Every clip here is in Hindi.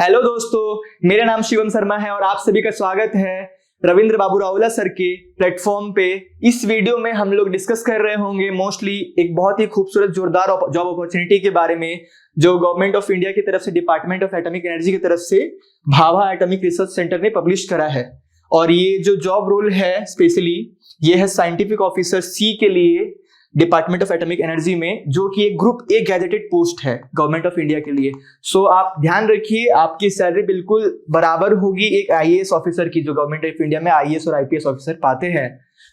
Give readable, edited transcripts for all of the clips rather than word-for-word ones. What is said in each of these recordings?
हेलो दोस्तों, मेरा नाम शिवम शर्मा है और आप सभी का स्वागत है रविंद्र बाबू रावला सर के प्लेटफॉर्म पे। इस वीडियो में हम लोग डिस्कस कर रहे होंगे मोस्टली एक बहुत ही खूबसूरत जोरदार जॉब अपॉर्चुनिटी के बारे में जो गवर्नमेंट ऑफ इंडिया की तरफ से डिपार्टमेंट ऑफ एटॉमिक एनर्जी की तरफ से भाभा एटॉमिक रिसर्च सेंटर ने पब्लिश करा है। और ये जो जॉब रोल है स्पेशली ये है साइंटिफिक ऑफिसर सी के लिए डिपार्टमेंट ऑफ एटॉमिक एनर्जी में, जो कि एक ग्रुप ए गैजेटेड पोस्ट है गवर्नमेंट ऑफ इंडिया के लिए। सो आप ध्यान रखिए, आपकी सैलरी बिल्कुल बराबर होगी एक आईएएस ऑफिसर की, जो गवर्नमेंट ऑफ इंडिया में आईएएस और आईपीएस ऑफिसर पाते हैं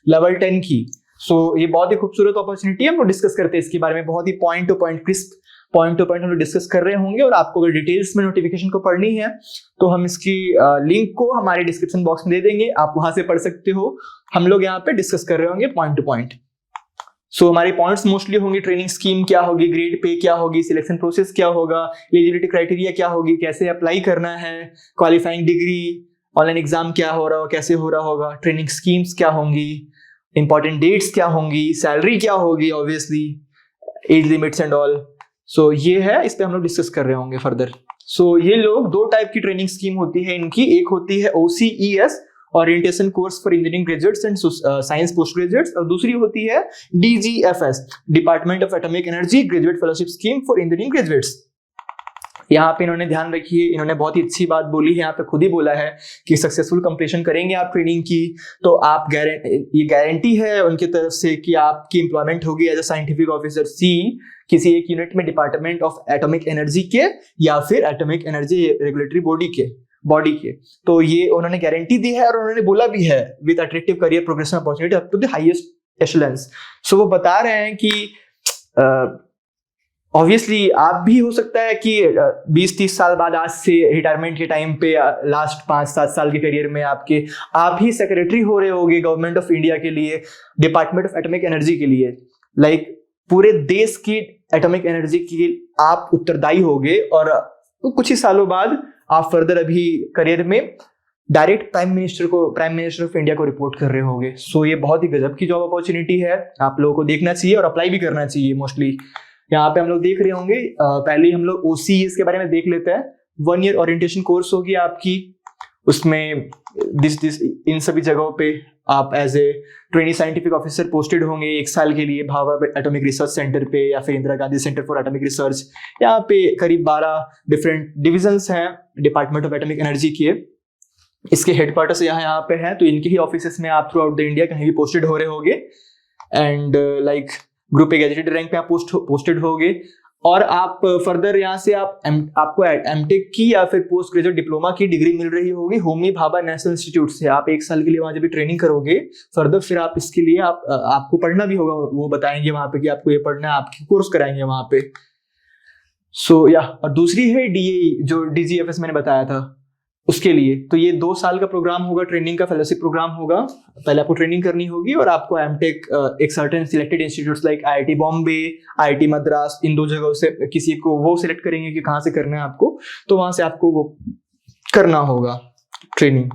लेवल 10 की। सो ये बहुत ही खूबसूरत अपॉर्चुनिटी है। हम लोग डिस्कस करते हैं इसके बारे में बहुत ही पॉइंट टू पॉइंट हम लोग डिस्कस कर रहे होंगे। और आपको अगर डिटेल्स में नोटिफिकेशन को पढ़नी है तो हम इसकी लिंक को हमारे डिस्क्रिप्शन बॉक्स में दे देंगे, आप वहां से पढ़ सकते हो। हम लोग यहाँ पे डिस्कस कर रहे होंगे पॉइंट टू पॉइंट। सो हमारे पॉइंट्स मोस्टली होंगे ट्रेनिंग स्कीम क्या होगी, ग्रेड पे क्या होगी, सिलेक्शन प्रोसेस क्या होगा, एलिजिबिलिटी क्राइटेरिया क्या होगी, कैसे अप्लाई करना है, क्वालिफाइंग डिग्री, ऑनलाइन एग्जाम क्या हो रहा होगा, कैसे हो रहा होगा, ट्रेनिंग स्कीम्स क्या होंगी, इंपॉर्टेंट डेट्स क्या होंगी, सैलरी क्या होगी, obviously age limits and all. So ये है, इस पे हम लोग डिस्कस कर रहे होंगे फर्दर। सो ये लोग दो टाइप की ट्रेनिंग स्कीम होती है इनकी। एक होती है OCES, orientation course for engineering graduates and science post graduates, और दूसरी होती है DGFS, department of atomic energy graduate fellowship scheme for engineering graduates. यहाँ पे इन्होंने ध्यान रखिए, इन्होंने बहुत ही अच्छी बात बोली है, यहाँ पे खुद ही बोला है कि सक्सेसफुल कंप्लीशन करेंगे आप ट्रेनिंग की तो आप ये गारंटी है उनकी तरफ से कि आपकी एम्प्लॉयमेंट होगी as a scientific officer C किसी एक यूनिट में डिपार्टमेंट ऑफ एटॉमिक एनर्जी के या फिर एटॉमिक एनर्जी रेगुलेटरी बॉडी के। तो ये उन्होंने गारंटी दी है और उन्होंने बोला भी है with attractive career progression opportunity up to the highest echelons. So वो बता रहे हैं कि ऑब्वियसली आप भी हो सकता है कि 20-30 साल बाद आज से रिटायरमेंट के टाइम पे लास्ट 5-7 साल के करियर में आप ही सेक्रेटरी हो रहे होगे गवर्नमेंट ऑफ इंडिया के लिए, डिपार्टमेंट ऑफ एटॉमिक एनर्जी के लिए। लाइक पूरे देश की एटॉमिक एनर्जी की आप उत्तरदायी होगे और कुछ ही सालों बाद आप फर्दर अभी करियर में direct prime minister of India को रिपोर्ट कर रहे होगे। सो ये बहुत ही गजब की जॉब अपॉर्चुनिटी है, आप लोगों को देखना चाहिए और अप्लाई भी करना चाहिए। मोस्टली यहाँ पे हम लोग देख रहे होंगे, पहले हम लोग OCES के बारे में देख लेते हैं। 1 ईयर ओरिएंटेशन कोर्स होगी आपकी, उसमें इन सभी जगहों पे आप as a trainee scientific officer posted होंगे 1 साल के लिए भाभा एटॉमिक रिसर्च सेंटर पे या फिर Indira Gandhi centre for atomic research. यहाँ पे करीब 12 डिफरेंट डिविजन्स हैं डिपार्टमेंट ऑफ एटॉमिक एनर्जी के। इसके हेडक्वार्टर्स यहाँ पे हैं, तो इनके ही ऑफिस में आप थ्रू आउट द इंडिया कहीं भी पोस्टेड हो रहे होंगे। And like group A gazetted rank पे आप पोस्टेड होगे। और आप फर्दर यहाँ से आपको एमटेक की या फिर पोस्ट ग्रेजुएट डिप्लोमा की डिग्री मिल रही होगी होमी भाभा नेशनल इंस्टीट्यूट से। आप 1 साल के लिए वहां जब भी ट्रेनिंग करोगे फर्दर, फिर आप इसके लिए आपको पढ़ना भी होगा, वो बताएंगे वहां पे कि आपको ये पढ़ना है, आपकी कोर्स कराएंगे वहां पे। सो या और दूसरी है DAE जो DGFS मैंने बताया था उसके लिए। तो ये 2 साल का प्रोग्राम होगा, ट्रेनिंग का फेलोशिप प्रोग्राम होगा। पहले आपको ट्रेनिंग करनी होगी और आपको एमटेक एक certain selected institutes like IIT Bombay, IIT Madras, इन 2 जगहों से किसी को वो सिलेक्ट करेंगे कि कहाँ से करना है आपको, तो वहां से आपको वो करना होगा ट्रेनिंग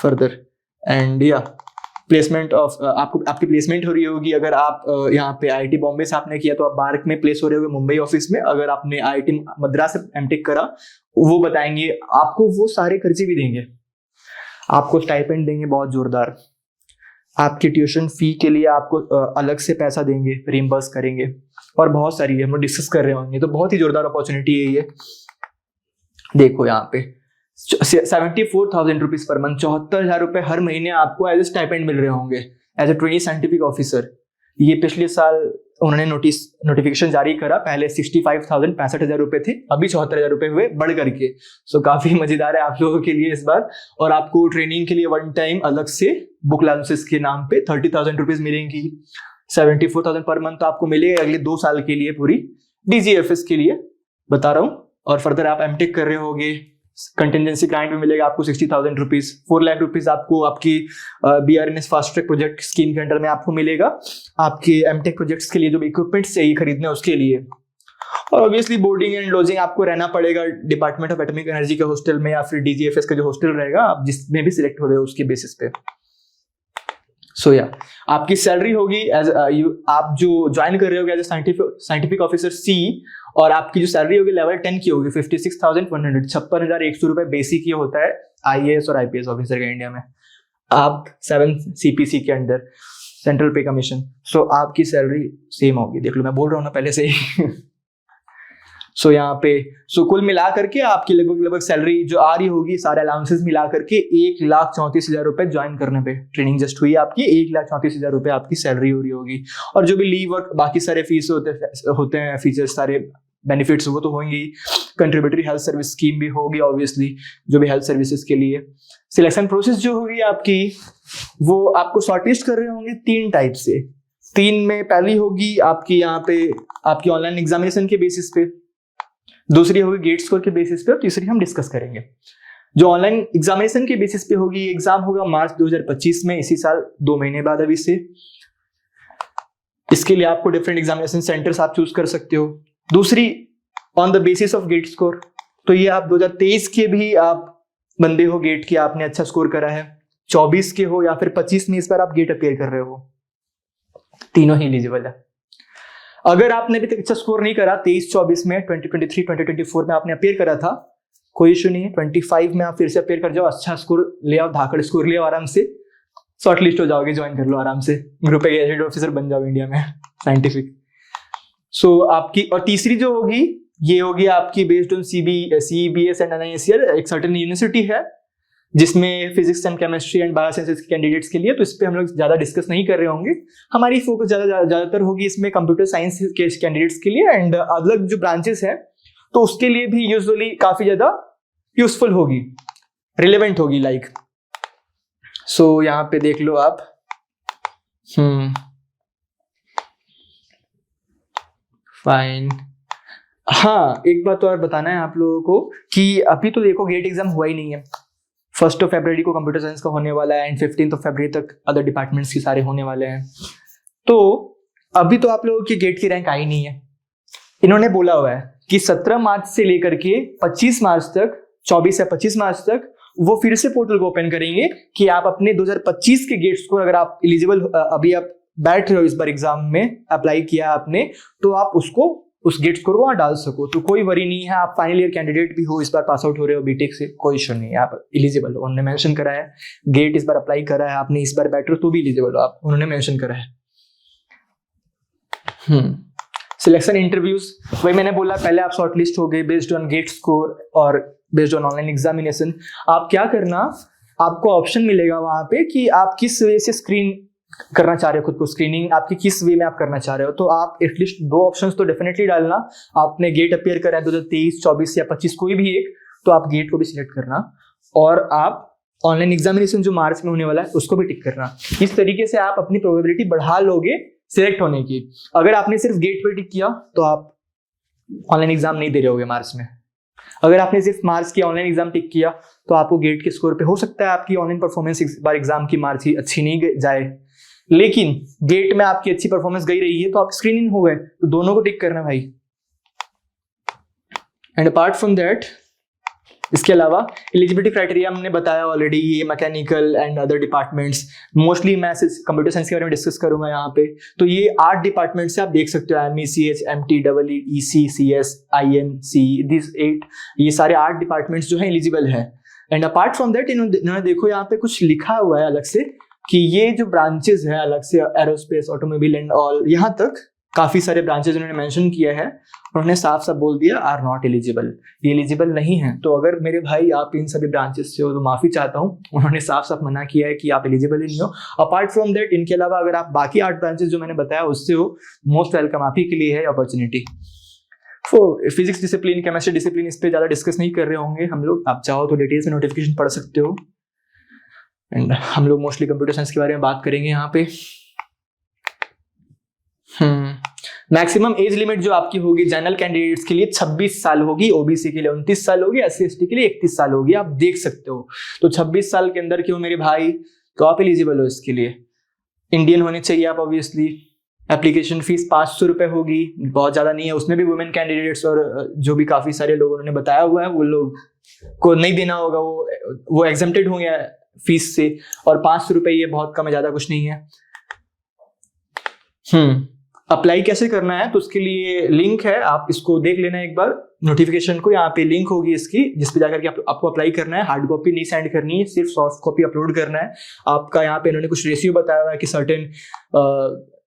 फर्दर। एंड या प्लेसमेंट ऑफ आपकी प्लेसमेंट हो रही होगी। अगर आप यहाँ पे IIT बॉम्बे से आपने किया तो आप बार्क में प्लेस हो रहे होंगे मुंबई ऑफिस में। अगर आपने IIT मद्रास से एमटेक करा, वो बताएंगे आपको, वो सारे खर्चे भी देंगे, आपको स्टाइपेंड देंगे बहुत जोरदार, आपकी ट्यूशन फी के लिए आपको अलग से पैसा देंगे, रिम्बर्स करेंगे, और बहुत सारी हम लोग डिस्कस कर रहे होंगे। तो बहुत ही जोरदार अपॉर्चुनिटी है ये। देखो यहाँ पे 74,000 रुपीज पर मंथ, 74,000 रुपए हर महीने आपको एज ए स्टाइपेंड मिल रहे होंगे as a trainee scientific officer. ये पिछले साल उन्होंने नोटिफिकेशन जारी करा, पहले 65,000 रुपए थे, अभी 74,000 रुपए हुए बढ़ करके। सो काफी मजेदार है आप लोगों के लिए इस बार। और आपको ट्रेनिंग के लिए 1 टाइम अलग से बुक लाइसेंस के नाम पे 30,000 रुपीज मिलेंगी। 74,000 पर मंथ आपको मिलेगा अगले 2 साल के लिए पूरी DGFS के लिए बता रहा हूँ। और फर्दर आप एमटेक कर रहे होगे, कंटिजेंसी ग्रांट में मिलेगा आपको 60,000 रुपीज। 4 लाख रुपीज आपको आपकी BRNS fast track project scheme के अंडर में आपको मिलेगा आपके एमटेक प्रोजेक्ट्स के लिए जो इक्विपमेंट्स चाहिए खरीदने उसके लिए। और ऑब्वियसली बोर्डिंग एंड लॉजिंग आपको रहना पड़ेगा डिपार्टमेंट ऑफ एटॉमिक एनर्जी के हॉस्टल में या फिर DGFS का जो हॉस्टल रहेगा आप जिसमें भी सिलेक्ट हो रहे हो उसके बेसिस पे। सो या आपकी सैलरी होगी एज आप जो ज्वाइन कर रहे हो as a scientific officer C, और आपकी जो सैलरी होगी लेवल 10 की होगी 56,100, 56,100 रुपए बेसिक ये होता है IAS और IPS ऑफिसर का इंडिया में। आप 7 CPC के अंडर, सेंट्रल पे कमीशन। सो आपकी सैलरी सेम होगी, देख लो मैं बोल रहा हूँ ना पहले से ही। सो यहाँ पे कुल मिला करके आपकी लगभग सैलरी जो आ रही होगी सारे अलाउंसेस मिला करके 1,34,000 रुपए ज्वाइन करने पे, ट्रेनिंग जस्ट हुई आपकी, 1,34,000 रुपए आपकी सैलरी हो रही होगी। और जो भी लीव और बाकी सारे फीस होते हैं फीचर्स, सारे बेनिफिट्स वो तो होंगे ही। कंट्रीब्यूटरी हेल्थ सर्विस स्कीम भी होगी ऑब्वियसली, जो भी हेल्थ सर्विसेज के लिए। सिलेक्शन प्रोसेस जो होगी आपकी, वो आपको शॉर्टलिस्ट कर रहे होंगे 3 टाइप से। 3 में पहली होगी आपकी यहाँ पे आपकी ऑनलाइन एग्जामिनेशन के बेसिस पे, दूसरी होगी गेट स्कोर के बेसिस पे, और तीसरी हम डिस्कस करेंगे। जो ऑनलाइन एग्जामिनेशन के बेसिस पे होगी, एग्जाम होगा मार्च 2025 में, इसी साल 2 महीने बाद अभी से। इसके लिए आपको डिफरेंट एग्जामिनेशन सेंटर्स आप चूज कर सकते हो। दूसरी on the basis of GATE score, तो ये आप 2023 के भी आप बंदे हो गेट की, आपने अच्छा स्कोर करा है, 24 के हो या फिर 25 में इस बार आप गेट अपेयर कर रहे हो, तीनों ही एलिजिबल है। अगर आपने अभी तक अच्छा स्कोर नहीं करा 23-24 में, 2023-2024 में आपने अपेयर करा था, कोई इशू नहीं है, 25 में आप फिर से अपेयर कर जाओ, अच्छा स्कोर ले आओ, धाकड़ स्कोर ले आओ, आराम से शॉर्ट लिस्ट हो जाओगे, ज्वाइन कर लो आराम से, ग्रुप गैजेटेड ऑफिसर बन जाओ इंडिया में साइंटिफिक। सो आपकी और तीसरी जो होगी ये होगी आपकी based on CBS and NISL, एक सर्टेन यूनिवर्सिटी है जिसमें physics and chemistry and biosciences के कैंडिडेट्स के लिए, तो इस पे हम लोग ज्यादा डिस्कस नहीं कर रहे होंगे। हमारी फोकस ज्यादातर होगी इसमें कंप्यूटर साइंस के कैंडिडेट्स के लिए, एंड अलग जो ब्रांचेस हैं तो उसके लिए भी यूजुअली काफी ज्यादा यूजफुल होगी, रिलेवेंट होगी लाइक। सो यहाँ पे देख लो आप। फाइन। हाँ, एक बात तो और बताना है आप लोगों को कि अभी तो देखो गेट एग्जाम हुआ ही नहीं है। 1 फरवरी को कंप्यूटर साइंस का होने वाला है एंड 15 फरवरी तक अदर डिपार्टमेंट्स के सारे होने वाले हैं। तो अभी तो आप लोगों की गेट की रैंक आई नहीं है। इन्होंने बोला हुआ है कि 17 मार्च से लेकर के 25 मार्च तक, 24 या 25 मार्च तक वो फिर से पोर्टल को ओपन करेंगे कि आप अपने 2025 के गेट स्कोर, अगर आप एलिजिबल अभी आप बैठ रहे हो इस बार एग्जाम में, अप्लाई किया आपने, तो आप उसको उस गेट स्कोर को वहां डाल सको। तो कोई वरी नहीं है, आप फाइनल ईयर कैंडिडेट भी हो, इस बार पास आउट हो रहे हो बीटेक से, कोई इशू नहीं है, आप एलिजिबल हो। उन्होंने मेंशन करा है, गेट इस बार अप्लाई करा है आपने, इस बार बैठ रहे हो तो भी एलिजिबल हो आप, उन्होंने मेंशन करा है। सिलेक्शन इंटरव्यूज, वही मैंने बोला पहले, आप शॉर्टलिस्ट हो गए बेस्ड ऑन गेट स्कोर और बेस्ड ऑन ऑनलाइन एग्जामिनेशन। आप क्या करना, आपको ऑप्शन मिलेगा वहां पे कि आप किस वे से स्क्रीन करना चाह रहे हो खुद को, स्क्रीनिंग आपकी किस वे में आप करना चाह रहे हो। तो आप एटलीस्ट 2 ऑप्शंस तो डेफिनेटली डालना। आपने गेट अपेयर करा है 2023, 24 या 25 कोई भी एक, तो आप गेट को भी सिलेक्ट करना, और आप ऑनलाइन एग्जामिनेशन जो मार्च में होने वाला है उसको भी टिक करना। इस तरीके से आप अपनी प्रोबेबिलिटी बढ़ा लोगे सिलेक्ट होने की। अगर आपने सिर्फ गेट पे टिक किया तो आप ऑनलाइन एग्जाम नहीं दे रहे होगे मार्च में। अगर आपने सिर्फ मार्च की ऑनलाइन एग्जाम टिक किया तो आपको गेट के स्कोर पे हो सकता है आपकी ऑनलाइन परफॉर्मेंस इस बार एग्जाम की मार्च ही अच्छी नहीं जाए, लेकिन गेट में आपकी अच्छी परफॉर्मेंस गई रही है तो आप स्क्रीनिंग हो गए, तो दोनों को टिक करना भाई। एंड अपार्ट फ्रॉम दैट, इसके अलावा एलिजिबिलिटी क्राइटेरिया हमने बताया ऑलरेडी, ये mechanical and other departments, mostly मैं कंप्यूटर साइंस के बारे में डिस्कस करूंगा यहाँ पे। तो ये 8 डिपार्टमेंट से आप देख सकते हो, MECH, MT, EE, EC, CS, INC, this 8, ये सारे 8 डिपार्टमेंट्स जो है एलिजिबल है। एंड अपार्ट फ्रॉम दैट इन्होंने देखो यहाँ पे कुछ लिखा हुआ है अलग से कि ये जो ब्रांचेस है अलग से, एरोस्पेस, ऑटोमोबाइल एंड ऑल, यहाँ तक काफी सारे ब्रांचेस उन्होंने मेंशन किया है, उन्होंने साफ साफ बोल दिया आर नॉट एलिजिबल, ये एलिजिबल नहीं है। तो अगर मेरे भाई आप इन सभी ब्रांचेस से हो तो माफी चाहता हूँ, उन्होंने साफ साफ मना किया है कि आप एलिजिबल ही नहीं हो। अपार्ट फ्रॉम दैट, इनके अलावा अगर आप बाकी 8 ब्रांचेस जो मैंने बताया उससे हो, मोस्ट वेलकम, आप ही के लिए है opportunity. Physics discipline, chemistry discipline, इस पे ज्यादा डिस्कस नहीं कर रहे होंगे हम लोग, आप चाहो तो डिटेल्स में नोटिफिकेशन पढ़ सकते हो। एंड हम लोग मोस्टली कंप्यूटर साइंस के बारे में बात करेंगे यहाँ पे। मैक्सिमम एज लिमिट जो आपकी होगी जनरल कैंडिडेट्स के लिए 26 साल होगी, ओबीसी के लिए 29 साल होगी, SC/ST के लिए 31 साल होगी, आप देख सकते हो। तो 26 साल के अंदर क्यों मेरे भाई, तो आप एलिजिबल हो इसके लिए। इंडियन होने चाहिए आप ऑब्वियसली। एप्लीकेशन फीस 500 रुपए होगी, बहुत ज्यादा नहीं है, उसमें भी वुमेन कैंडिडेट्स और जो भी काफी सारे लोगों ने बताया हुआ है वो लोग को नहीं देना होगा, वो एग्जेम्प्टेड होंगे फीस से, और 500 रुपये ये बहुत कम है, ज़्यादा कुछ नहीं है। अप्लाई कैसे करना है, तो उसके लिए लिंक है, आप इसको देख लेना एक बार नोटिफिकेशन को, यहाँ पे लिंक होगी इसकी, जिस पे जाकर के आपको अप्लाई करना है। हार्ड कॉपी नहीं सेंड करनी है, सिर्फ सॉफ्ट कॉपी अपलोड करना है आपका। यहाँ पे इन्होंने कुछ रेशियो बताया हुआ है कि सर्टेन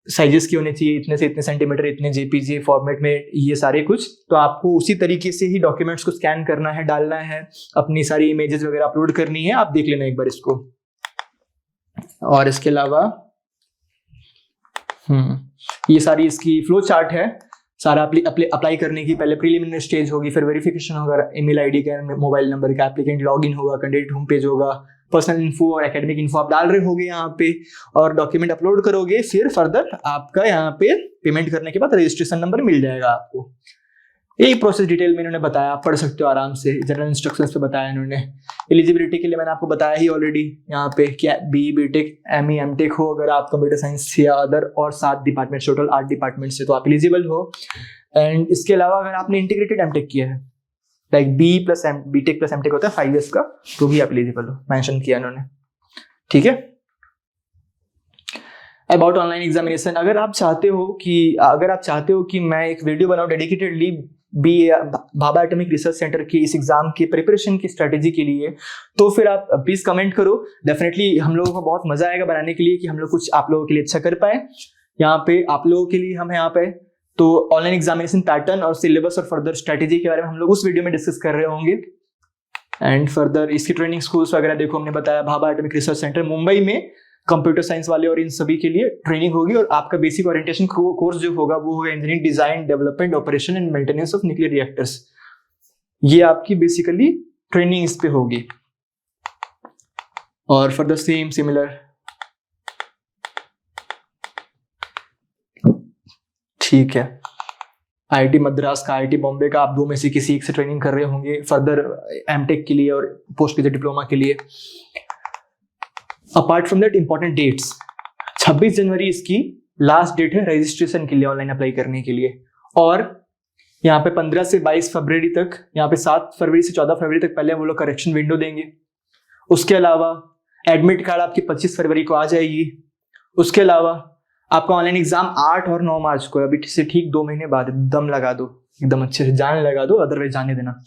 साइजेस की होने चाहिए, इतने से इतने सेंटीमीटर, इतने जेपीजी फॉर्मेट में, ये सारे कुछ। तो आपको उसी तरीके से ही डॉक्यूमेंट्स को स्कैन करना है, डालना है, अपनी सारी इमेजेस वगैरह अपलोड करनी है। आप देख लेना एक बार इसको। और इसके अलावा ये सारी इसकी फ्लो चार्ट है। सारा अप्लाई करने की पहले प्रीलिमिनरी स्टेज होगी, फिर वेरिफिकेशन होगा, ईमेल आईडी का, मोबाइल नंबर का, एप्लीकेंट लॉगिन होगा, कैंडिडेट होम पेज होगा, पर्सनल इन्फो और एकेडमिक इन्फो आप डाल रहे होगे यहाँ पे, और डॉक्यूमेंट अपलोड करोगे। फिर फर्दर आपका यहाँ पे पेमेंट करने के बाद रजिस्ट्रेशन नंबर मिल जाएगा आपको। यही प्रोसेस डिटेल में इन्होंने बताया, आप पढ़ सकते हो आराम से, जनरल इंस्ट्रक्शंस पे बताया इन्होंने। एलिजिबिलिटी के लिए मैंने आपको बताया ही ऑलरेडी यहाँ पे, क्या बी बीटेक ME MTech हो अगर आप कंप्यूटर साइंस या अदर, और 7 डिपार्टमेंट, टोटल 8 डिपार्टमेंट से, तो आप एलिजिबल हो। एंड इसके अलावा अगर आपने इंटीग्रेटेड MTech किया है, लाइक BTech प्लस MTech होता है 5 years का, तो भी आप एलिजिबल हो, मेंशन किया इन्होंने। ठीक है। अबाउट ऑनलाइन एग्जामिनेशन, अगर आप चाहते हो कि मैं एक वीडियो बनाऊं dedicatedly Bhabha atomic research centre की इस एग्जाम की प्रिपरेशन की स्ट्रेटेजी के लिए, तो फिर आप प्लीज कमेंट करो। डेफिनेटली हम लोगों को बहुत मजा आएगा बनाने के लिए, कि हम लोग कुछ आप लोगों के लिए अच्छा कर पाए। यहाँ पे आप लोगों के लिए हम यहाँ पे तो ऑनलाइन एग्जामिनेशन पैटर्न और सिलेबस और फर्दर स्ट्रेटेजी के बारे में हम लोग उस वीडियो में डिस्कस कर रहे होंगे। एंड फर्दर इसकी ट्रेनिंग स्कूल्स वगैरह देखो, हमने बताया Bhabha atomic research centre Mumbai में कंप्यूटर साइंस वाले और इन सभी के लिए ट्रेनिंग होगी। और आपका बेसिक ओरिएंटेशन कोर्स जो होगा वो होगा engineering design, development, operation and maintenance of nuclear reactors. ये आपकी बेसिकली ट्रेनिंग इस पे होगी। और फॉर द सेम सिमिलर, ठीक है, IIT मद्रास का, IIT बॉम्बे का, आप दो में से किसी एक से ट्रेनिंग कर रहे होंगे फर्दर MTech के लिए और पोस्ट ग्रेजुएट डिप्लोमा के लिए। Apart from that important dates, 26 जनवरी इसकी लास्ट डेट है रजिस्ट्रेशन के लिए, ऑनलाइन अप्लाई करने के लिए। और यहाँ पे 15 से 22 फरवरी तक, यहाँ पे 7 फरवरी से 14 फरवरी तक पहले वो लोग करेक्शन विंडो देंगे। उसके अलावा एडमिट कार्ड आपकी 25 फरवरी को आ जाएगी। उसके अलावा आपका ऑनलाइन एग्जाम 8 और 9 मार्च को, अभी से ठीक 2 महीने बाद, दम लगा दो, एकदम अच्छे से जान लगा दो, अदरवाइज जाने देना।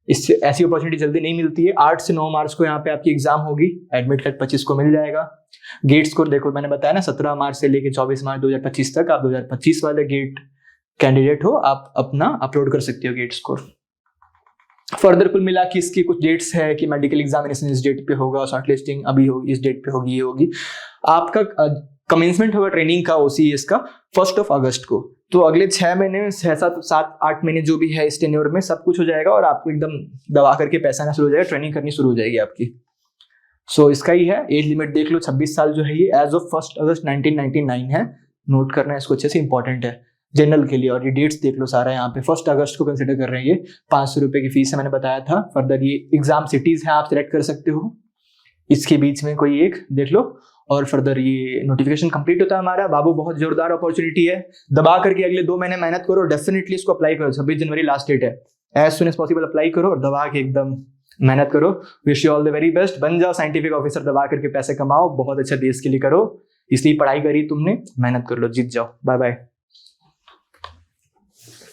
इससे ऐसी अपॉर्चुनिटी जल्दी नहीं मिलती है। 8 से 9 मार्च को यहाँ पे आपकी एग्जाम होगी, एडमिट कार्ड 25 को मिल जाएगा। गेट स्कोर देखो, मैंने बताया ना 17 मार्च से लेके 24 मार्च 2025 तक, आप 2025 वाले गेट कैंडिडेट हो, आप अपना अपलोड कर सकते हो गेट स्कोर। फर्दर कुल मिला के इसकी कुछ डेट्स है कि मेडिकल एग्जामिनेशन इस डेट पे होगा, शॉर्ट लिस्टिंग अभी होगी, इस डेट पे होगी, ये होगी। आपका कमेंसमेंट होगा ट्रेनिंग का OCS का 1 अगस्त को। तो अगले 6 महीने, 7-8 महीने जो भी है इस टेन्योर में सब कुछ हो जाएगा, और आपको एकदम दबा करके पैसा आना शुरू हो जाएगा, ट्रेनिंग करनी शुरू हो जाएगी आपकी। सो इसका ही है एज लिमिट, देख लो 26 साल जो है ये एज ऑफ 1 अगस्त 1999 है। नोट करना है इसको अच्छे से, इंपॉर्टेंट है जनरल के लिए। और ये डेट्स देख लो सारा, यहाँ पे 1 अगस्त को कंसिडर कर रहे हैं। ये 500 रुपये की फीस है, मैंने बताया था। फर्दर ये एग्जाम सिटीज है, आप सिलेक्ट कर सकते हो, इसके बीच में कोई एक देख लो। और फर्दर ये नोटिफिकेशन कंप्लीट होता है हमारा। बाबू बहुत जोरदार अपॉर्चुनिटी है, दबा करके अगले 2 महीने मेहनत करो, डेफिनेटली इसको अप्लाई करो। 26 जनवरी लास्ट डेट है, as soon as possible apply करो और दबा के एकदम मेहनत करो। Wish you all the very best. बन जाओ साइंटिफिक ऑफिसर, दबा करके पैसे कमाओ, बहुत अच्छा देश के लिए करो। इसलिए पढ़ाई करी तुमने, मेहनत कर लो, जीत जाओ। Bye bye.